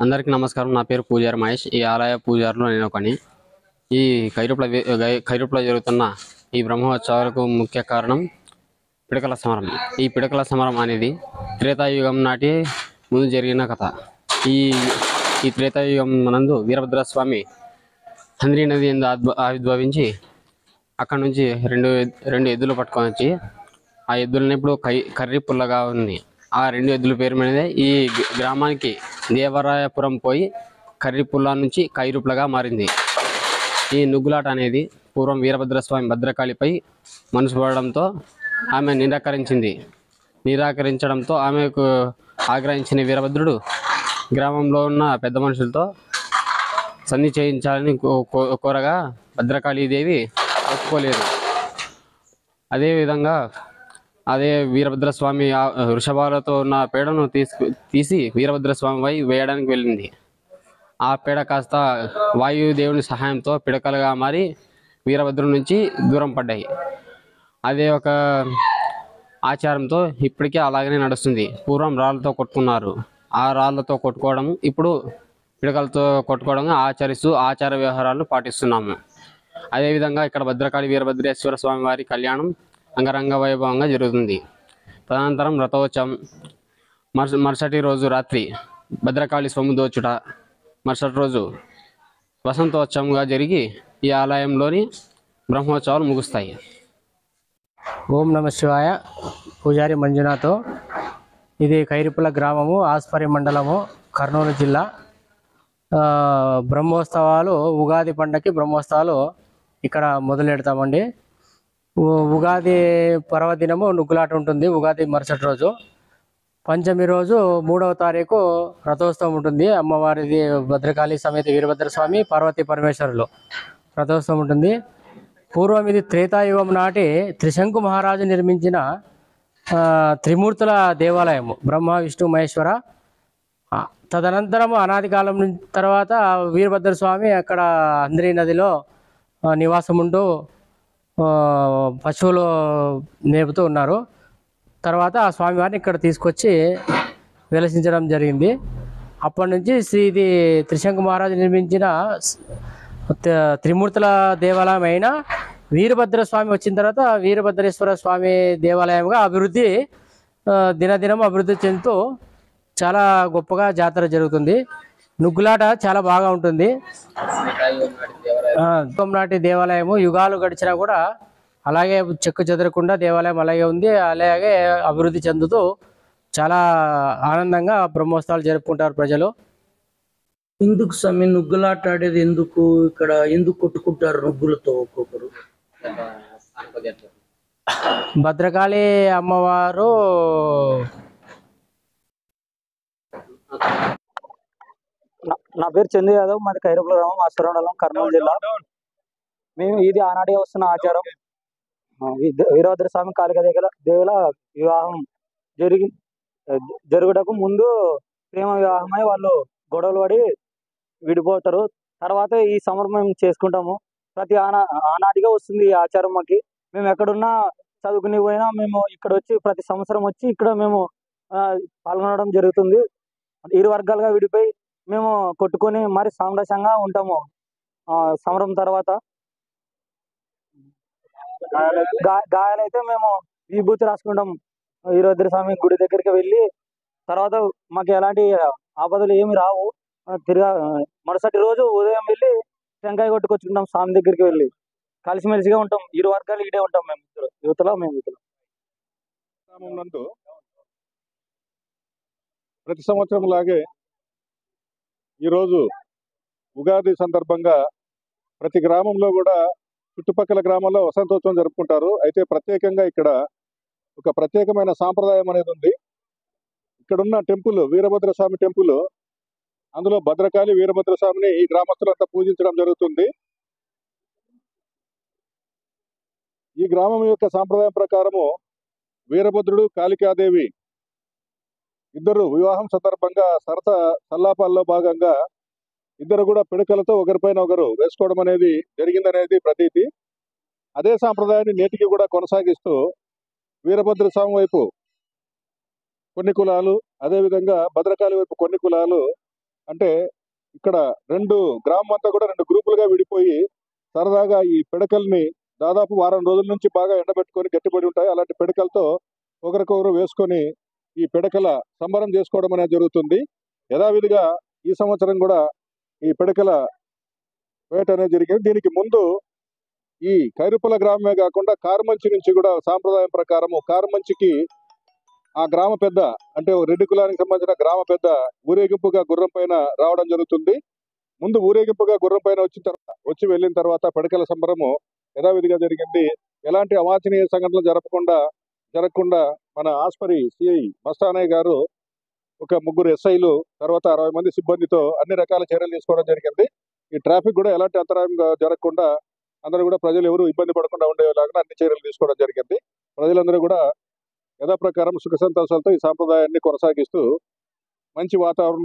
అందరికీ నమస్కారం. నా పేరు పూజారి మహేష్. ఈ ఆలయ పూజారిలో నేను ఒకని. ఈ ఖైరుప్లో జరుగుతున్న ఈ బ్రహ్మోత్సవాలకు ముఖ్య కారణం పిడకల సమరం. ఈ పిడకల సమరం అనేది త్రేతాయుగం నాటి ముందు జరిగిన కథ. ఈ ఈ త్రేతాయుగం నందు వీరభద్రస్వామి హంద్రీ నది ఎందు ఆవిర్భవించి అక్కడి నుంచి రెండు ఎద్దులు పట్టుకొని వచ్చి ఆ ఎద్దులని ఇప్పుడు కర్రీ పుల్లగా ఉంది. ఆ రెండు ఎద్దుల పేరు మీదే ఈ గ్రామానికి దేవరాయపురం పోయి కర్రీపుల్ల నుంచి కైరుప్లగా మారింది. ఈ నుగ్గులాట అనేది పూర్వం వీరభద్రస్వామి భద్రకాళిపై మనసు పడడంతో ఆమె నిరాకరించడంతో ఆమెకు ఆగ్రహించిన వీరభద్రుడు గ్రామంలో ఉన్న పెద్ద మనుషులతో సంధి చేయించాలని కోరగా భద్రకాళీదేవి ఒప్పుకోలేదు. అదేవిధంగా వీరభద్రస్వామి వృషభాలతో ఉన్న పేడను తీసి వీరభద్రస్వామిపై వేయడానికి వెళ్ళింది. ఆ పేడ కాస్త వాయుదేవుని సహాయంతో పిడకలుగా మారి వీరభద్రుడి నుంచి దూరం పడ్డాయి. అదే ఒక ఆచారంతో ఇప్పటికీ అలాగనే నడుస్తుంది. పూర్వం రాళ్ళతో కొట్టుకున్నారు. ఆ రాళ్ళతో కొట్టుకోవడం ఇప్పుడు పిడకలతో కొట్టుకోవడం ఆచరిస్తూ ఆచార వ్యవహారాలను పాటిస్తున్నాము. అదేవిధంగా ఇక్కడ భద్రకాళి వీరభద్రేశ్వర స్వామి వారి కళ్యాణం అంగరంగ వైభవంగా జరుగుతుంది. తదనంతరం రథోత్సవం, మరుసటి రోజు రాత్రి భద్రకాళి సొమ్ము దోచుట, మరుసటి రోజు వసంతోత్సవంగా జరిగి ఈ ఆలయంలోని బ్రహ్మోత్సవాలు ముగుస్తాయి. ఓం నమ శివాయ. పూజారి మంజునాథ్. ఇది ఖైరుపుల గ్రామము, ఆస్పరి మండలము, కర్నూలు జిల్లా. బ్రహ్మోత్సవాలు, ఉగాది పండగకి బ్రహ్మోత్సవాలు ఇక్కడ మొదలెడతామండి. ఉగాది పర్వదినము నుగ్గులాట ఉంటుంది. ఉగాది మరుసటి రోజు పంచమి రోజు 3వ తారీఖు రథోత్సవం ఉంటుంది. అమ్మవారిది భద్రకాళి సమేత వీరభద్రస్వామి పార్వతీ పరమేశ్వరులు రథోత్సవం ఉంటుంది. పూర్వం ఇది త్రేతాయుగం నాటి త్రిశంకు మహారాజు నిర్మించిన త్రిమూర్తుల దేవాలయము, బ్రహ్మ విష్ణు మహేశ్వర. తదనంతరము అనాది కాలం తర్వాత వీరభద్రస్వామి అక్కడ హంద్రీ నదిలో నివాసం ఉంటూ పశువులు మేపుతూ ఉన్నారు. తర్వాత ఆ స్వామివారిని ఇక్కడ తీసుకొచ్చి వెలసించడం జరిగింది. అప్పటి నుంచి ఇది త్రిశంకు మహారాజు నిర్మించిన త్రిమూర్తుల దేవాలయం అయిన వీరభద్రస్వామి వచ్చిన తర్వాత వీరభద్రేశ్వర స్వామి దేవాలయంగా దినదినం అభివృద్ధి చెందుతూ చాలా గొప్పగా జాతర జరుగుతుంది. నుగ్గులాట చాలా బాగా ఉంటుంది. నాటి దేవాలయము యుగాలు గడిచినా కూడా అలాగే చెక్కు చెదరకుండా దేవాలయం అలాగే ఉంది. అలాగే అభివృద్ధి చెందుతూ చాలా ఆనందంగా బ్రహ్మోత్సవాలు జరుపుకుంటారు ప్రజలు. ఎందుకు స్వామి నుగ్గులాట ఆడేది? ఎందుకు కొట్టుకుంటారు నుగ్గులతో ఒక్కొక్కరు? భద్రకాళి అమ్మవారు నా పేరు చందు యాదవ్. మాది ఖైరుపుల గ్రామం, ఆస్పరి మండలం, కర్నూలు జిల్లా. మేము ఇది ఆనాడే వస్తున్న ఆచారం. వీరభద్రస్వామి కాళిక దేవుల వివాహం జరుగుటకు ముందు ప్రేమ వివాహమై వాళ్ళు గొడవలు పడి విడిపోతారు. తర్వాత ఈ సంబరం మేము చేసుకుంటాము. ప్రతి ఆనాటిగా వస్తుంది ఈ ఆచారం. మాకి మేము ఎక్కడున్నా చదువుకుని పోయినా మేము ఇక్కడ వచ్చి ప్రతి సంవత్సరం వచ్చి ఇక్కడ మేము పాల్గొనడం జరుగుతుంది. ఇరు వర్గాలుగా విడిపోయి మేము కొట్టుకొని మరి సామరస్యంగా ఉంటాము. సమరం తర్వాత గాయాలైతే మేము విభూతి రాసుకుంటాం. వీరభద్రస్వామి గుడి దగ్గరికి వెళ్ళి తర్వాత మాకు ఎలాంటి ఆపదలు ఏమి రావు. మరుసటి రోజు ఉదయం వెళ్ళి టెంకాయ కొట్టుకొచ్చుకుంటాం. స్వామి దగ్గరికి వెళ్ళి కలిసిమెలిసిగా ఉంటాం. ఇరు వర్గాలు ఇడే ఉంటాం. మేము యువతలో ప్రతి సంవత్సరం లాగే ఈరోజు ఉగాది సందర్భంగా ప్రతి గ్రామంలో కూడా చుట్టుపక్కల గ్రామాల్లో వసంతోత్సవం జరుపుకుంటారు. అయితే ప్రత్యేకంగా ఇక్కడ ఒక ప్రత్యేకమైన సాంప్రదాయం అనేది ఉంది. ఇక్కడున్న టెంపుల్ వీరభద్రస్వామి టెంపుల్, అందులో భద్రకాళి వీరభద్రస్వామిని ఈ గ్రామస్తులంతా పూజించడం జరుగుతుంది. ఈ గ్రామం యొక్క సాంప్రదాయం ప్రకారము వీరభద్రుడు, కాళికాదేవి ఇద్దరు వివాహం సందర్భంగా సల్లాపాల్లో భాగంగా ఇద్దరు కూడా పిడకలతో ఒకరిపైన ఒకరు వేసుకోవడం అనేది జరిగిందనేది ప్రతీతి. అదే సాంప్రదాయాన్ని నేటికి కూడా కొనసాగిస్తూ వీరభద్రస్వామి వైపు కొన్ని కులాలు, అదేవిధంగా భద్రకాళి వైపు కొన్ని కులాలు అంటే ఇక్కడ గ్రామం అంతా కూడా 2 గ్రూపులుగా విడిపోయి సరదాగా ఈ పిడకల్ని దాదాపు వారం రోజుల నుంచి బాగా ఎండబెట్టుకొని గట్టిపడి ఉంటాయి. అలాంటి పిడకలతో ఒకరికొకరు వేసుకొని ఈ పిడకల సంబరం చేసుకోవడం అనేది జరుగుతుంది. యథావిధిగా ఈ సంవత్సరం కూడా ఈ పిడకల వేట అనేది జరిగింది. దీనికి ముందు ఈ ఖైరుపల గ్రామమే కాకుండా కార్మంచి నుంచి కూడా సాంప్రదాయం ప్రకారము కార్మంచికి ఆ గ్రామ పెద్ద అంటే రెడ్డి కులానికి సంబంధించిన గ్రామ పెద్ద ఊరేగింపుగా గుర్రం పైన రావడం జరుగుతుంది. ముందు ఊరేగింపుగా గుర్రం పైన వచ్చి వెళ్ళిన తర్వాత పిడకల సంబరము యథావిధిగా జరిగింది. ఎలాంటి అవాంఛనీయ సంఘటనలు జరగకుండా మన ఆస్పరి సిఐ మస్తానయ్య గారు ఒక 3 ఎస్ఐలు తర్వాత 60 మంది సిబ్బందితో అన్ని రకాల చర్యలు తీసుకోవడం జరిగింది. ఈ ట్రాఫిక్ కూడా ఎలాంటి అంతరాయం జరగకుండా అందరూ కూడా ప్రజలు ఎవరు ఇబ్బంది పడకుండా ఉండేలాగా అన్ని చర్యలు తీసుకోవడం జరిగింది. ప్రజలందరూ కూడా యథాప్రకారం సుఖ సంతోషాలతో ఈ సాంప్రదాయాన్ని కొనసాగిస్తూ మంచి వాతావరణం